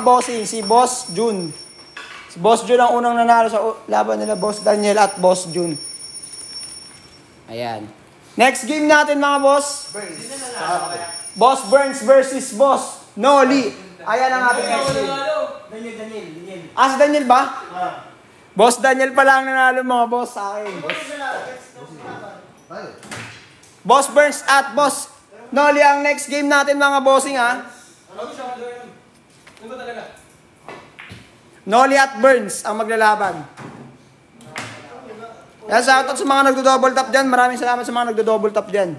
Bossing, si Boss Jun. Si Boss Jun ang unang nanalo sa laban nila, Boss Daniel at Boss Jun. Ayan. Next game natin mga boss. Boss Burns versus Boss Noli. Ayan ang ating next game. Daniel. Ah, si Daniel ba? Boss Daniel pala ang nanalo mga boss sa akin. Boss Burns at Boss Noli ang next game natin mga bossing ha. Noli at Burns ang maglalaban. Kaya shoutout sa mga nagdo-double tap dyan. Maraming salamat sa mga nagdo-double tap dyan.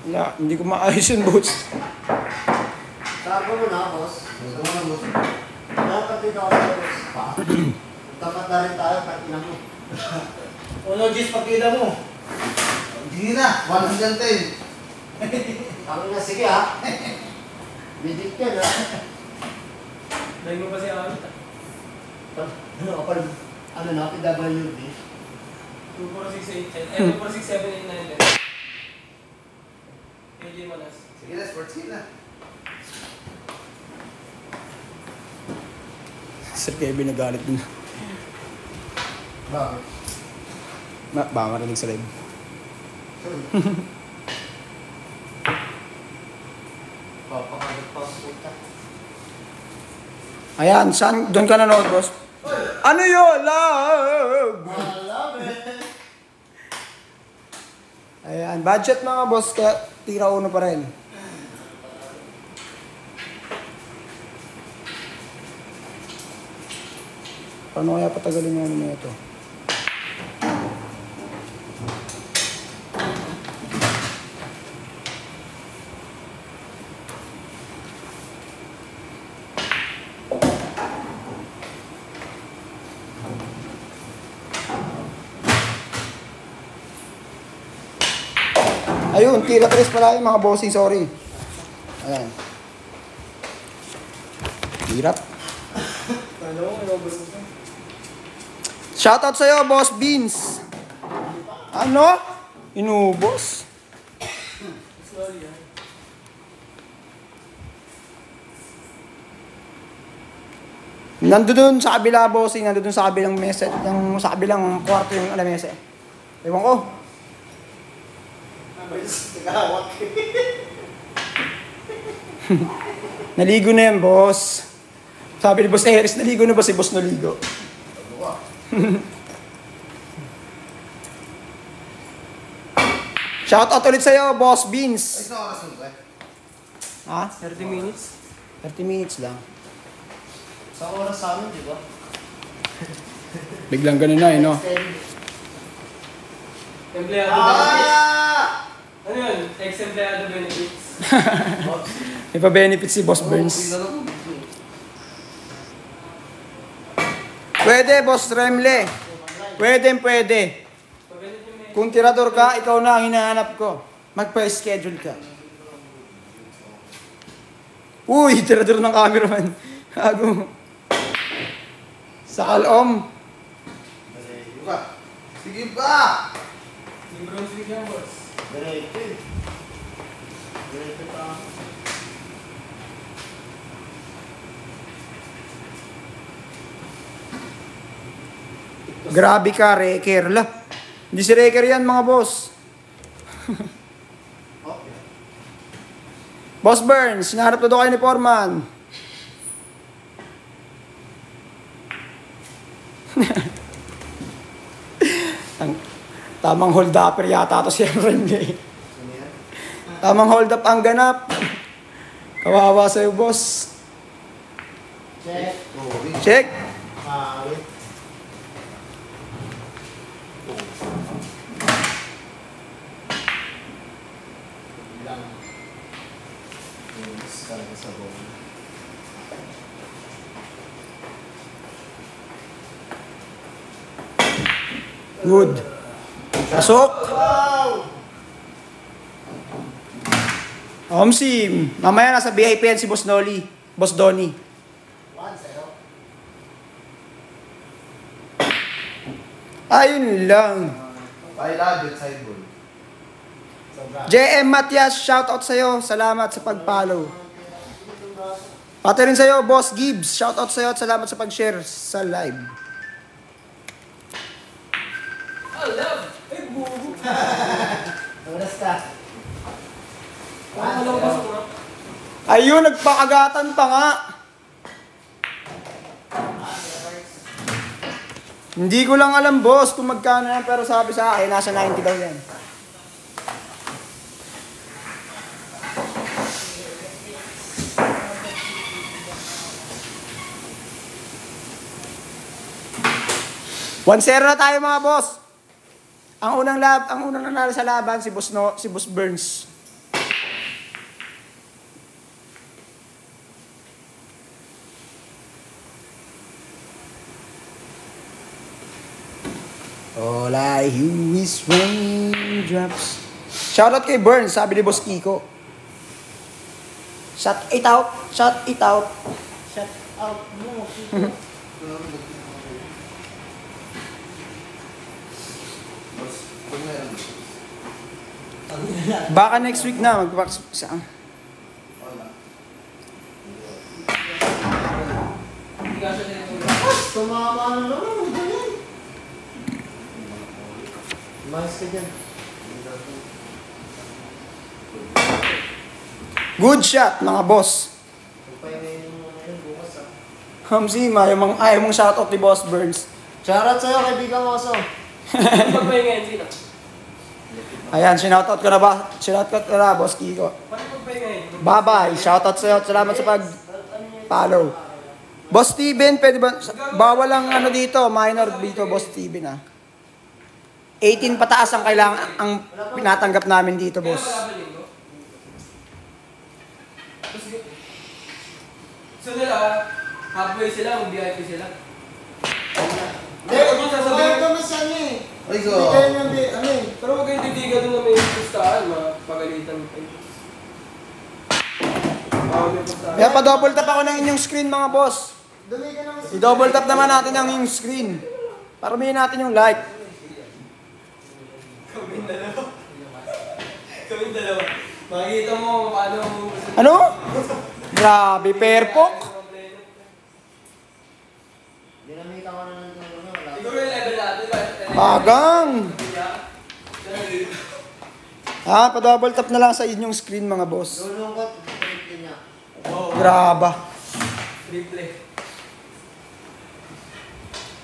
Wala, hindi ko maayos yung boots. Sabi mo na, boss. Sabi mo na, boss. Dapat dito ako sa boss. Tapat na rin tayo, patina mo. Ano, Gis, pagkita mo? Hindi na, 110. Sabi na, sige ha. Bidik ka na. Dahil mo pa siya kami. Ano na, PWD. 24687, 2467899. AJ Manas. Sige na, sports na. Sir Kevin nagalit din. Bakit? Baka marinig sa live. Papakalit pa sa puta. Ayan, saan? Doon ka nanood, boss? Ano yun? Love! Ayan, budget mga boss, kaya tira uno pa rin. Paano kaya patagalin yung ano na ito? Ayun, tira tres pala yung mga bossing, sorry. Ayan. Hirap. Shoutout sa'yo, Boss Beans. Ano? Inubos? Nandun sa kabila, bossing. Nandun sa kabilang mesa. Sa kabilang kwarto yung alamesa. Ewan ko. Naligo na yan, boss. Sabi ni Boss Eris, naligo na ba si Boss Noligo? Shoutout ulit sa'yo, Boss Beans. Ay, sa oras mo ba? Ha? 30 minutes? 30 minutes lang. Sa oras sa amin, di ba? Biglang ganun na no? Empleyado benefits? Ah! Ano yun? Ex-empleyado benefits? May pa-benefit si Boss Burns. Pwede, Boss Remle. Pwede. Kung tirador ka, ikaw na ang hinahanap ko. Magpa-schedule ka. Uy, tirador ng cameraman. Hago. Sa kalom. Sige ba? Yung bronze league yan, boss. Diretso. Diretso pa. Grabe ka, Reker. La. Hindi si Reker yan, mga boss. Okay. Boss Burns, hinahanap na daw kayo ni Foreman. Tamang hold upper yata ito si Remle. Tamang hold up ang ganap. Kawawa sa'yo, boss. Check. Check. Wait. Lang. Talaga sa bawang. Good. Pasok. Omsim. Mamaya nasa VIP yan si Boss Noli. Boss Donnie. 1-0. Ayun lang. I love it, sideball. JM Matias, shoutout sa'yo. Salamat sa pag-follow. Pati rin sa'yo, Boss Gibbs. Shoutout sa'yo at salamat sa pag-share sa live. Oh, love! Ay, bubo! Oras ka. Ano ba sa mga? Ayun, nagpakagatan pa nga. Hindi ko lang alam, boss, kung magkano yan, pero sabi sa akin, nasa 90 daw yan. One zero na tayo mga boss. Ang unang nanalo sa laban si Boss Burns. All I hear is raindrops. Shoutout kay Burns, sabi ni Boss Kiko. Shut it out, shut it out. Shut out mo. Baka next week na mag-vax sa Hindi ka siya nito. Tumama na naman. Ganyan. Mas ka dyan. good shot, mga boss. Papainin mo na yun bukas ah. Hamzima, ayaw mong shoutout ni Boss Burns. Shoutout sa'yo, kaibigan ko so. Ano pagpahinga yan, sino? Ayan, sinoutout ko na ba? Sinoutout ko na, Boss Kiko. Paano pagpahinga yan? Bye-bye, shoutout sa'yo. Salamat sa pag-follow. Boss Steven, pwede ba? Bawal ang ano dito, minor dito, Boss Steven ah. 18 pataas ang kailangan, ang pinatanggap namin dito, Kaya boss. pala ba linggo? So nila, halfway sila, mag-VIP sila. Hindi, kaya naman siya niya eh. Ay, so. Hindi kayo nang ano eh. Pero huwag kayong titiga doon na may pustahan, mapagalitan kayo. Bawal yung pustahan. Kaya pa-double tap ako ng inyong screen, mga boss. Dumi ka naman siya. I-double tap naman natin ang inyong screen. Para may natin yung like. Kaming dalawa. Kaming dalawa. Makikita mo paano mo... Ano? Grabe, perpok. Dinamita ko na ng ano. Wala. Siguro yung level natin, ba? Agang. Pa-double tap na lang sa inyong screen, mga boss. Lulungkot, pinipin niya. Graba. Triple.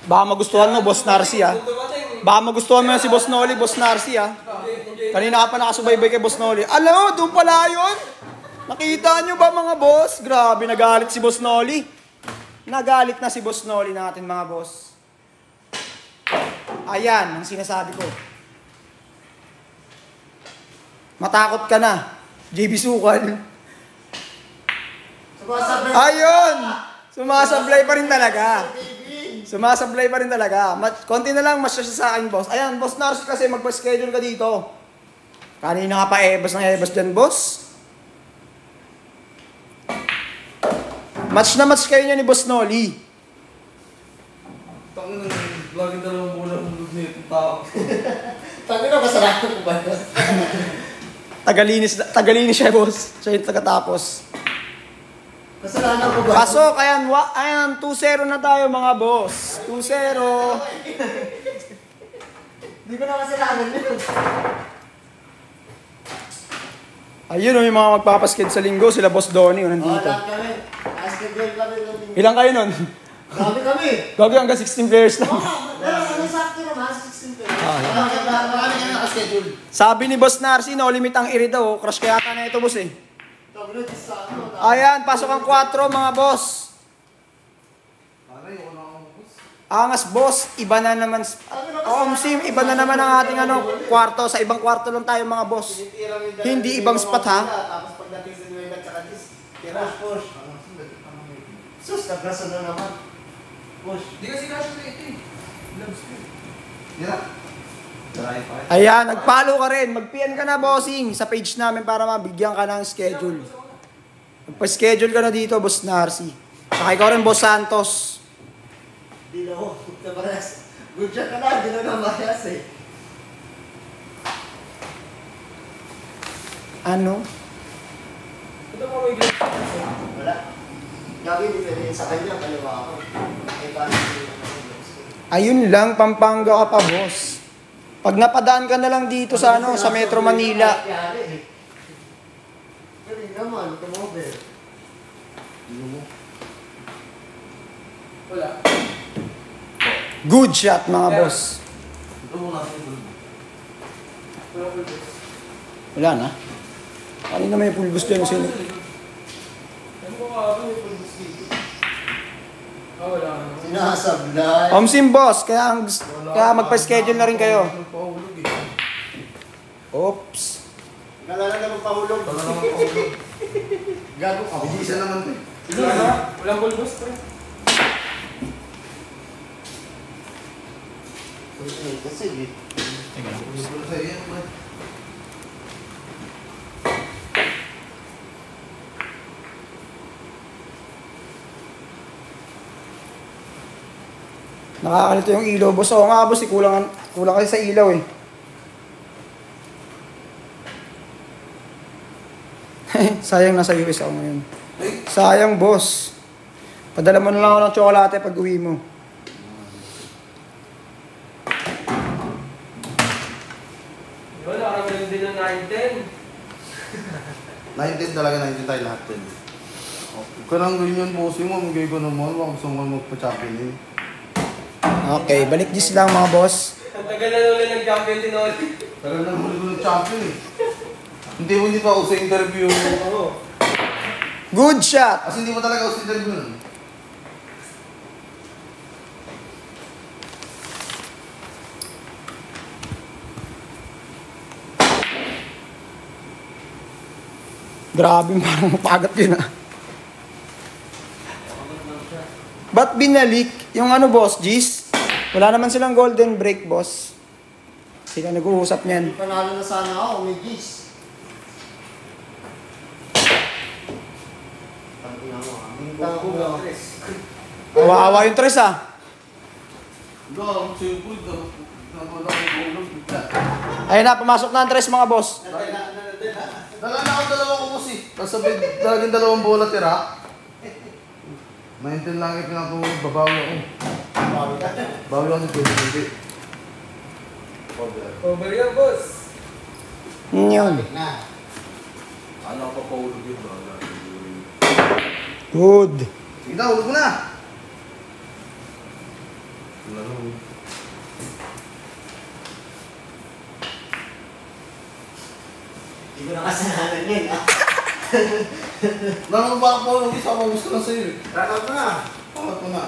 Baka magustuhan mo, Boss Narcy ah. Baka magustuhan mo yan si Boss Noli, Boss Narcy ah. Kanina ka pa nakasubaybay kay Boss Noli. Alam, doon pala yun. Nakita nyo ba mga boss? Grabe, nagalit si Boss Noli. Nagalit na si Boss Noli natin mga boss. Ayan, ang sinasabi ko. Matakot ka na, JB Sukal. Sumasabi. Ayun! Sumasablay pa rin talaga. Sumasablay pa rin talaga. Konti na lang, masya siya sa akin, boss. Ayan, Boss Nars, kasi magpa-schedule ka dito. Kanina nga pa ebas ng ebas dyan, boss. Match na match kayo niya ni Boss Noli. Tangin na, lagi dalawang bulan hulog na itong tao. Tangin na, kasalanan ko ba yun? Tagalinis siya, boss. Siya yung tagatapos. Kasalanan ko ba? Pasok, ayan, 2-0 na tayo mga boss. 2-0. Hindi ko na kasalanan yun. Ayun, yung mga magpapasked sa linggo, sila Boss Donnie, Oo, nandito. lahat kami. Basketball kami doon. Ilang kayo nun? Dami kami. Gagi hanggang 16 players lang. Pero ano sakto naman, 16 pero. Marami kami nakaschedule. Sabi ni Boss Narcy, no limit ang iri daw. Crush kaya ata na ito, boss eh. Tablet sa ano. Ayan, pasok ang 4, mga boss. Aray, wala akong bus. Angas, boss. Iba na naman. Sim, iba na naman ang ating kwarto. Sa ibang kwarto lang tayo, mga boss. Hindi ibang spot, ha? Tapos pagdating sa Nueva at saka dis, push. Sus, nagraso na naman. Push. Di kasi kasya sa ito eh. Yeah. Try pa. Ayan, nag-follow ka rin. Mag-PM ka na, bossing, sa page namin para mabigyan ka ng schedule. Magpa-schedule ka na dito, Boss Narcy. Saka ikaw rin, Boss Santos. Di na ako. Good shot ka na, di na namayas eh. Ano? Ito mo may glove. Wala. Gabi, depende sa kanya, kaliwa ako. Eh, paano Ayun lang, Pampanga ka pa, boss. Pag napadaan ka na lang dito sa ano, sa Metro Manila. Galing naman, kumover. Wala. Good shot, mga boss. Ito muna natin ito. Wala full boost. Wala na. Kanina may full boost dyan. Sino? Ano ko ka ako may full boost dito? Ah, wala na. Sinasablay. Omsim, boss. Kaya magpa-schedule na rin kayo. Pahulog eh. Oops. Nalala na magpahulog. Wala naman pahulog. Gago ka. Hindi isa naman to eh. Wala na. Walang full boost pre. Sige. Gusto sa iyo man. Nakakalito yung ilaw, boss. Oo nga, boss. Kulang kasi sa ilaw eh. Sayang nasa US ako ngayon. Sayang, boss. Padala mo na lang ako ng tsokolate pag uwi mo. Yun, nakaraman din ng 9-10. 19 talaga, 19 tayo lahat din. Huwag ka nang ganyan, bossing mo. Magay ko naman. Huwag gusto mo magpa-champion eh. Okay, balik gis lang mga boss. Ang tagal na ulit nag-champion din ulit. Tagal na huli ko ng champion eh. Hindi pa ako sa interview. Ako. Good shot! Kasi hindi mo talaga ako sa interview nun. Grabe, parang pagat yun ah. Ba't binalik? Yung ano boss, Gis? Wala naman silang golden break, boss. Sila nag-uusap niyan. Panalo na sana ako, may gis. Tangina mo, bintang ko lang. Awa-awa yung tres ah. Wala, ang simple. Wala akong ulog. Ayun na, pumasok na ang tres mga boss. Dala na ako dalawang ubos eh. Tapos sabi, talagang dalawang bola tira. 19 lang ipin ako, babawi ako. Bawi ako sa 20. Over yan, boss. Yun. Na. Ano ako pa ulog yun? Good. Sige na, ulog mo na! Wala na. Hindi ko nakasananan yun. Nang ba ako ulog, isa ako gusto na sa'yo. Ranap mo na. Pangat mo na.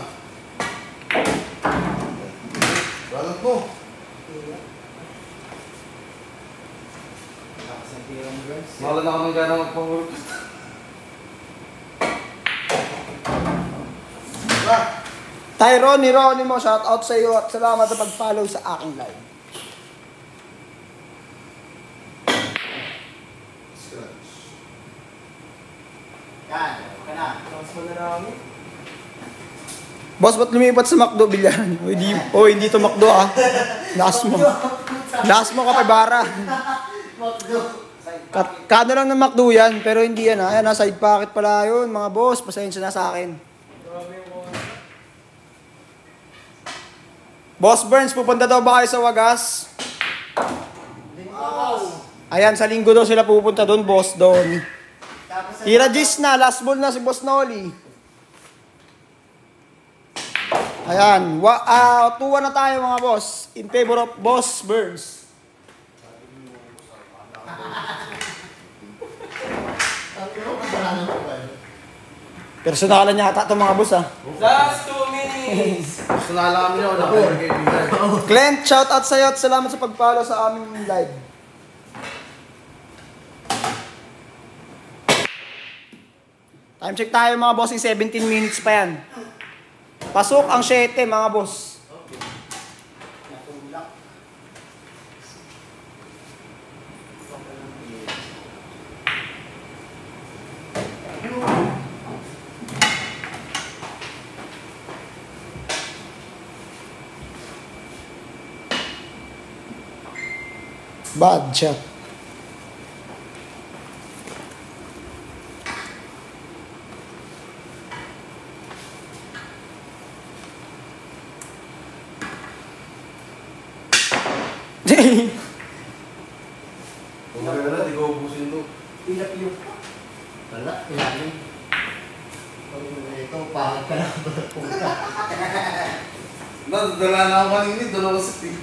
Balat mo. Mahala na ako ng gana magpahulog. Tyrone, Ronnie mo, shout out sa iyo at salamat sa pag-follow sa aking live. Yan, ka na. Tapos mo na namin. Boss, ba't lumipat sa McDo, bilyaran? Hindi to McDo ah. Lakas mo. Lakas mo, kapibara. Kano lang ng McDo yan, pero hindi yan ah. Ayan ah, side pocket pala yun, mga boss. Pasensya na sa akin. Grabe yung mga. Boss Burns, pupunta daw ba kayo sa Wagas? Ayan, sa linggo daw sila pupunta doon, boss, doon. Tira Gis na, last ball na si Boss Noli. Ayan, 2-1 na tayo mga boss. In favor of Boss Burns. Personalan niya ata itong mga boss ah. Last 2 minutes. Gusto na alam nyo, nakakaibigan. Clint, shout out sa'yo at salamat sa pag-follow sa aming live. Time check tayo mga boss, 17 minutes pa yan. Pasok ang 7 mga boss. Bad shot. Kumagana na, di ko ubusin to. Pilap-pilap. Wala, ilalim. Ito, pahag ka lang. Puta. Nadala na ako kanina, doon ako sa pig.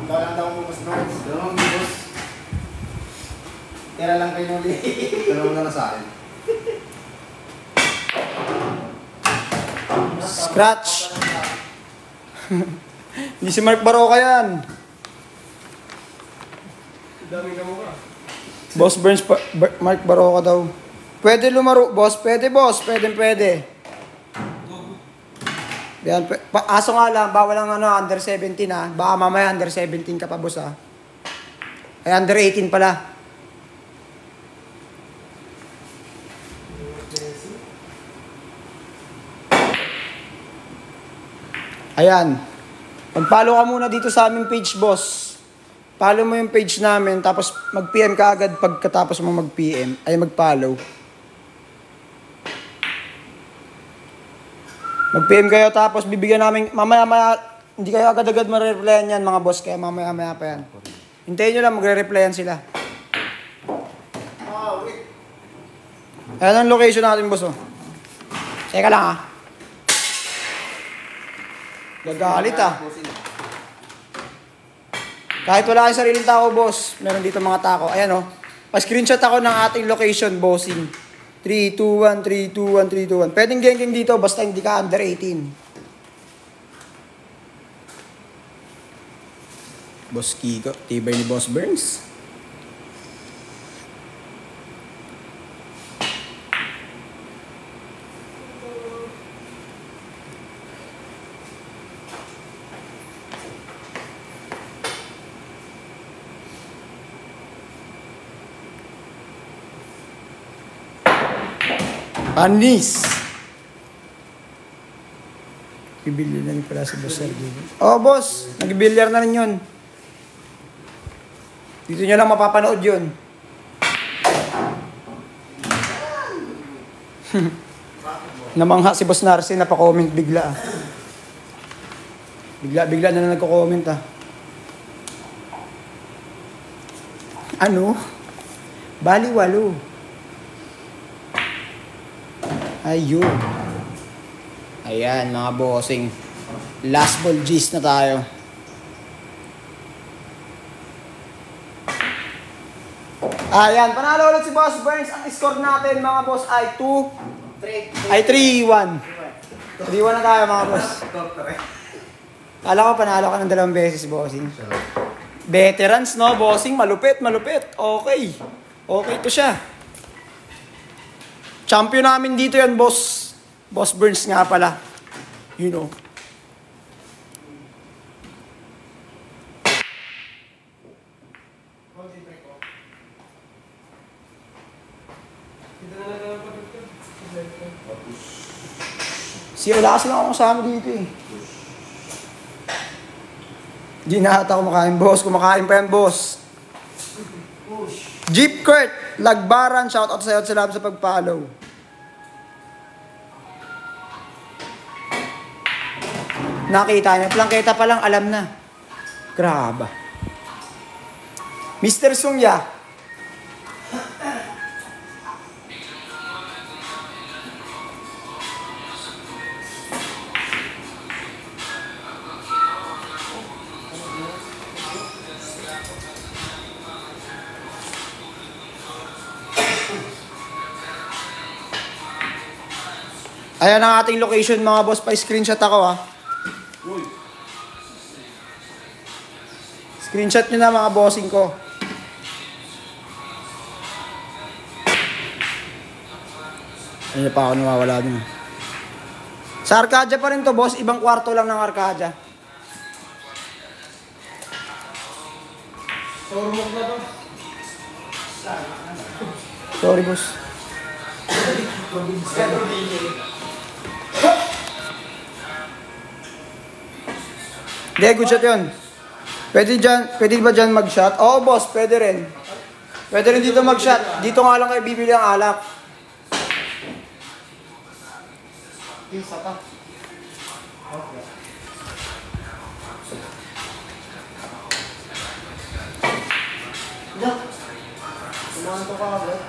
Dalang daw mo, Boss Burns. Dalawang boss. Tira lang kayo nuli. Dalawang na sa akin. Scratch. Hindi si Mark Baroka yan. Dami ka mo ka. Boss Burns, Mark Baroka daw. Pwede lumaro, boss. Pwede, boss. Pwede. Yan, aso nga lang, bawal ang under 17 ha. Baka mamaya under 17 ka pa, boss ha. Ay, under 18 pala. Ayan. Mag-follow ka muna dito sa aming page, boss. Follow mo yung page namin, tapos mag-PM ka agad pagkatapos mo mag-PM. Ay, mag-follow. Mag-PM kayo, tapos bibigyan namin, mamaya-maya, hindi kayo agad-agad mare-replyan yan, mga boss, kaya mamaya-maya pa yan. Hintayin nyo lang, magre-replyan sila. Ayan ang location natin, boss, oh. Teka lang, ah. Gagalit, ah. Kahit wala kayong sariling tao, boss, meron dito mga tako. Ayan, oh. Pa-screenshot ako ng ating location, bossing. 3, 2, 1, 3, 2, 1, 3, 2, 1. Pwedeng geng-geng dito, basta hindi ka under 18. Boss Kiko, tibay ni Boss Burns. Panis. Bibilyar na rin pala si Boss Sergio. Oh, boss. Nag-bilyar na rin yun. Dito nyo lang mapapanood yun. Namangha si Boss Narcy, napaka-comment bigla. Bigla na nagko-comment ah. Ano? Baliwalo. Ayun. Ayan, mga bossing. Last ball G's na tayo. Ayan, panalo ulit si Boss Burns. Ang score natin, mga boss, ay 3-1. 3-1 na tayo, mga boss. Kala ko panalo ka ng 2 beses, bossing. Veterans, no, bossing? Malupit. Okay to siya. Champion namin dito yan, boss. Boss Burns nga pala. You know. Wala kasi lang ako kasama dito eh. Hindi na ata kumakain, boss. Kumakain pa yan, boss. Jeep Kurt, Lagbaran, shoutout sa'yo at salamat sa pag-follow. Nakita niya, plangketa pa lang, alam na. Grabe. Mr. Sungya. Ayan ang ating location, mga boss. Pa-screenshot ako, ha. Screenshot nyo na, mga bossing ko. Hindi pa ako nawawala dun. Sa Arcadia pa rin to, boss. Ibang kwarto lang ng Arcadia. Sormok na to. Sorry, boss. Hindi, good shot yun. Pwede ba dyan mag-shot? Oo, boss, pwede rin. Pwede rin dito mag-shot. Dito nga lang kayo bibili ang alak. Isa pa. Okay. Yak. Kumanto ka agad.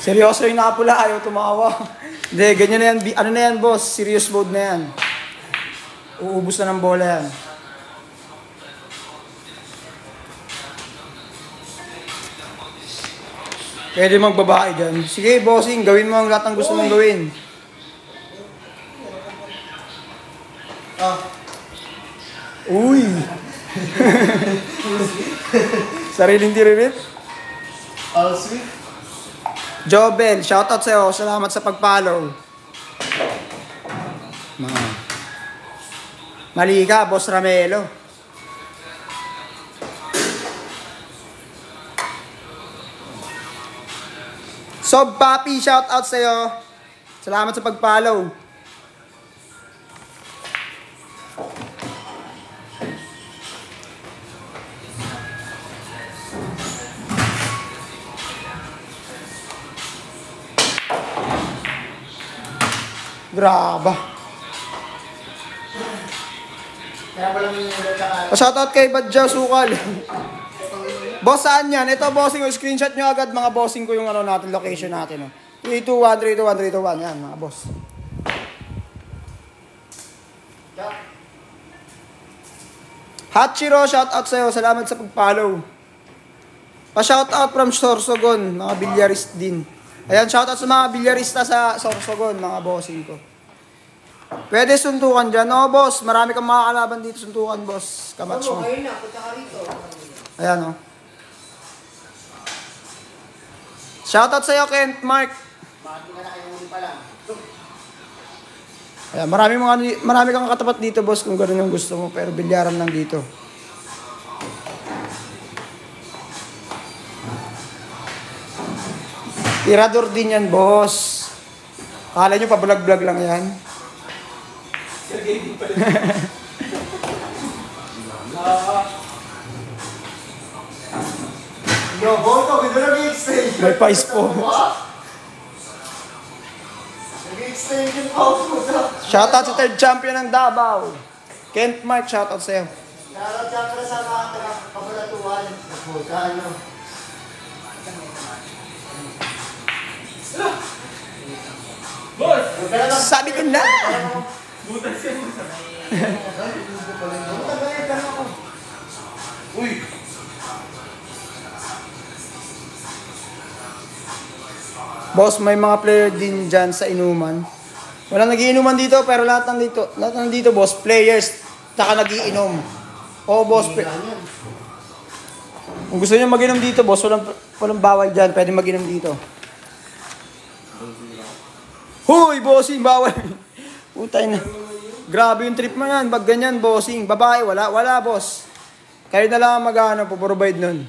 Seryoso yung nakapula, ayaw tumawa. Hindi, ganyan na yan. Ano na yan, boss? Serious mode na yan. Uubos na ng bola yan. Pwede magbabae dyan. Sige, bossing, gawin mo ang lahat ng gusto mong gawin. Uy! Sariling tiririt. All sweet. Jobel, shoutout sa'yo. Salamat sa pag-follow. Mali ka, Boss Ramelo. Sob Papi, shoutout sa'yo. Salamat sa pag-follow. Graba. Kaya pala may tsaka. Shoutout kay Badja Sukal. Boss, saan yan? Ito, bossing. Screenshot nyo agad, mga bossing ko yung ano natin, location natin. 321, 321, 321. Yan, mga boss. Hachiro, shoutout sa'yo. Salamat sa pag-follow. Pa-shoutout from Sorsogon, mga bilyarist din. Ayan, shoutout sa mga bilyarista sa Sorsogon, mga bossing ko. Pwede suntukan dyan. No, boss. Marami kang makakalaban dito suntukan, boss. Kamatch mo. Kayo na, punta ka rito. Ayan, oh. Shoutout sa'yo, Kent Mark. Bakit ka na kayo huli pa lang? Ayan, marami kang katapat dito, boss, kung gano'n yung gusto mo. Pero bilyaran lang dito. Tirador din yan, boss. Akala nyo, pabulag-bulag lang yan. Yo, boto, ganda nag-extend. May pais po. Nag-extend yung out mo na. Shoutout sa third champion ng Davao. Kent Mark, shoutout sa'yo. Nararamdaman ko na sa mga taga-kabalatuan. Puta, ano. Boss! Sabi ko na! Butas yan. Uy! Boss, may mga player din dyan sa inuman. Walang nagiinuman dito, pero lahat ng dito, boss, players, saka nagiinom. Oo, boss. Kung gusto niyo mag-inom dito, boss, walang bawal dyan. Pwede mag-inom dito. Huy, bossing, bawal. Putay na. Grabe yung trip mo yan. Bag ganyan, bossing. Babae, wala, boss. Kayo na lang mag-ano, provide nun.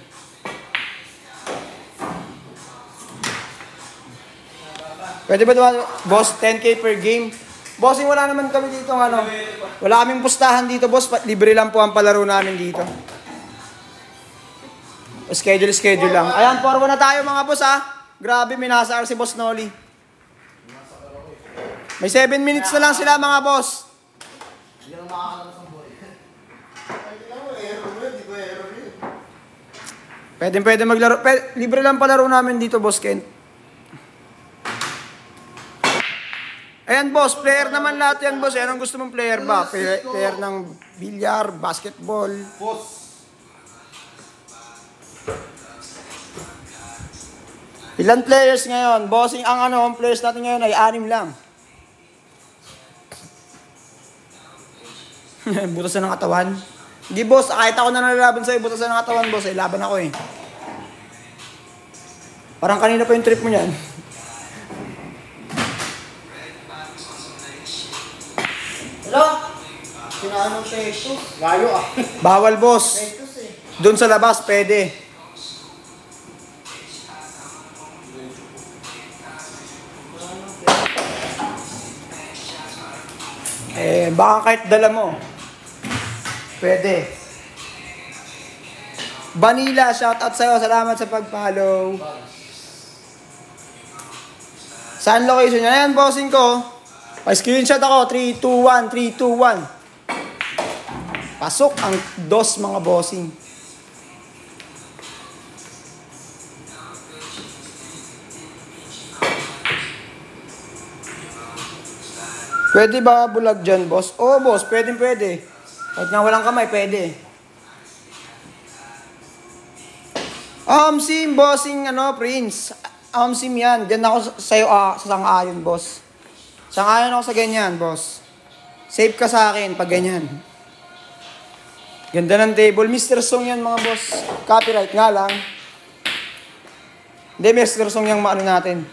Pwede ba naman, boss, 10K per game? Bossing, wala naman kami dito, ano. Wala kaming pustahan dito, boss. Libre lang po ang palaro namin dito. Schedule lang. Ayan, forward na tayo, mga boss, ha. Grabe, minasar si Boss Noli. May 7 minutes na lang sila, mga boss. Hindi na makakalabas ng boy. Ay, tingnan mo, error yun. Di ko error yun. Pwede maglaro. Libre lang palaro namin dito, Boss Ken. Ayan, boss. Player naman lahat yan, boss. Ayan ang gusto mong player ba? Player ng bilyar, basketball. Boss! Ilan players ngayon? Bossing, ang players natin ngayon ay 6 lang. Butasan ng katawan. Hindi, boss. Kahit ako na nalalaban sa'yo, butasan ng katawan, boss. Ay, laban ako eh. Parang kanina pa yung trip mo yan. Hello? Sinaanong pesos? Layo ah. Bawal, boss. Pesos eh. Doon sa labas, pwede. Baka kahit dala mo. Pwede. Vanilla, shoutout sa'yo. Salamat sa pag-follow. Saan location niya? Ayan, bossing ko. Pa-screenshot ako. 3, 2, 1, 3, 2, 1. Pasok ang dos mga bossing. Pwede ba bulag dyan, boss? Oo, boss. Pwede. Kahit nga walang kamay, pwede. Sim, bossing, Prince. Sim yan. Diyan ako sa'yo, sa sang-ayon, boss. Sang-ayon ako sa ganyan, boss. Safe ka sa akin pag ganyan. Ganda ng table. Mr. Song yan, mga boss. Copyright nga lang. Hindi, Mr. Song yung maano natin.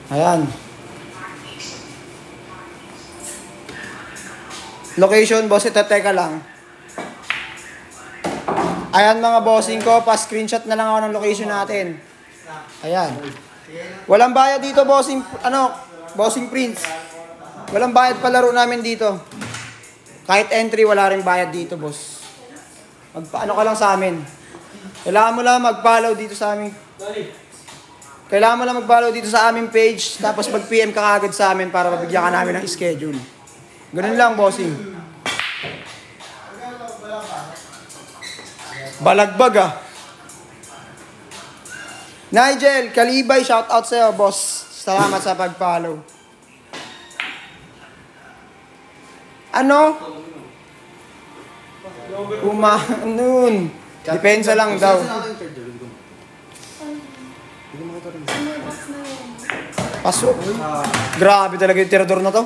Ayan. Location, boss, ito, teka lang. Ayan mga bossing ko, pa-screenshot na lang ako ng location natin. Ayan. Walang bayad dito, bossing, bossing Prince. Walang bayad palaro namin dito. Kahit entry, wala rin bayad dito, boss. Magpaano ka lang sa amin. Kailangan mo lang mag-follow dito sa amin. Kailangan mo lang mag-follow dito sa aming page, tapos mag-PM ka agad sa amin para mabigyan ka namin ng schedule. Ganun lang, bossing. Balagbag, Nigel, Kalibay, shout out sa'yo, boss. Salamat sa pag-follow. Nun. Depensa lang daw. Pasok. Grabe talaga yung tirador na to.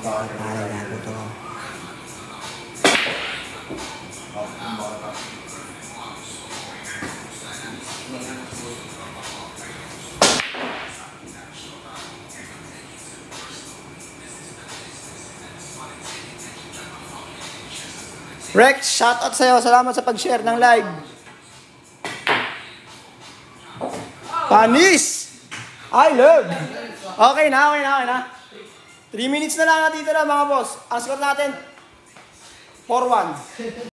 Pare gago to. Rex, shoutout sa'yo. Salamat sa pag-share ng live. Panis! I love! Okay na. 3 minutes na lang natitira mga boss. Ang score natin, 4-1.